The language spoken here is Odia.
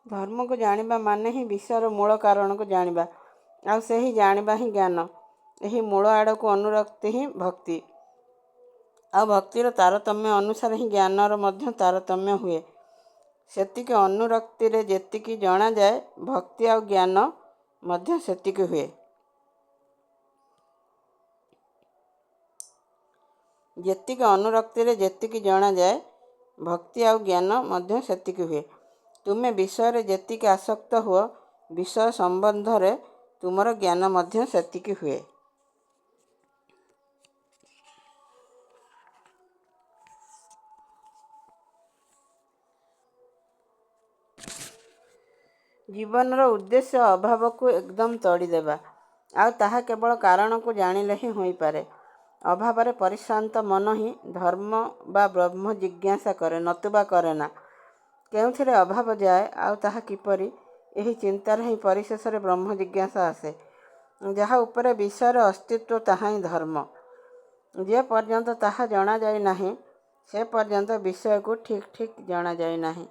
ଧର୍ମକୁ ଜାଣିବା ମାନେ ହିଁ ବିଷୟର ମୂଳ କାରଣକୁ ଜାଣିବା, ଆଉ ସେହି ଜାଣିବା ହିଁ ଜ୍ଞାନ। ଏହି ମୂଳ ଆଡ଼କୁ ଅନୁରକ୍ତି ହିଁ ଭକ୍ତି, ଆଉ ଭକ୍ତିର ତାରତମ୍ୟ ଅନୁସାରେ ହିଁ ଜ୍ଞାନର ମଧ୍ୟ ତାରତମ୍ୟ ହୁଏ। ସେତିକି ଅନୁରକ୍ତିରେ ଯେତିକି ଜଣାଯାଏ, ଭକ୍ତି ଆଉ ଜ୍ଞାନ ମଧ୍ୟ ସେତିକି ହୁଏ। ଯେତିକି ଅନୁରକ୍ତିରେ ଯେତିକି ଜଣାଯାଏ, ଭକ୍ତି ଆଉ ଜ୍ଞାନ ମଧ୍ୟ ସେତିକି ହୁଏ। ତୁମେ ବିଷୟରେ ଯେତିକି ଆସକ୍ତ ହୁଅ, ବିଷୟ ସମ୍ବନ୍ଧରେ ତୁମର ଜ୍ଞାନ ମଧ୍ୟ ସେତିକି ହୁଏ। ଜୀବନର ଉଦ୍ଦେଶ୍ୟ ଅଭାବକୁ ଏକଦମ ତଡ଼ିଦେବା, ଆଉ ତାହା କେବଳ କାରଣକୁ ଜାଣିଲେ ହିଁ ହୋଇପାରେ। ଅଭାବରେ ପରିଶ୍ରାନ୍ତ ମନ ହିଁ ଧର୍ମ ବା ବ୍ରହ୍ମ ଜିଜ୍ଞାସା କରେ, ନତୁବା କରେ ନା। କେଉଁଥିରେ ଅଭାବ ଯାଏ ଆଉ ତାହା କିପରି, ଏହି ଚିନ୍ତାରେ ହିଁ ପରିଶେଷରେ ବ୍ରହ୍ମ ଜିଜ୍ଞାସା ଆସେ। ଯାହା ଉପରେ ବିଷୟର ଅସ୍ତିତ୍ୱ ତାହା ହିଁ ଧର୍ମ। ଯେ ପର୍ଯ୍ୟନ୍ତ ତାହା ଜଣାଯାଇ ନାହିଁ, ସେ ପର୍ଯ୍ୟନ୍ତ ବିଷୟକୁ ଠିକ୍ ଠିକ୍ ଜଣାଯାଇ ନାହିଁ।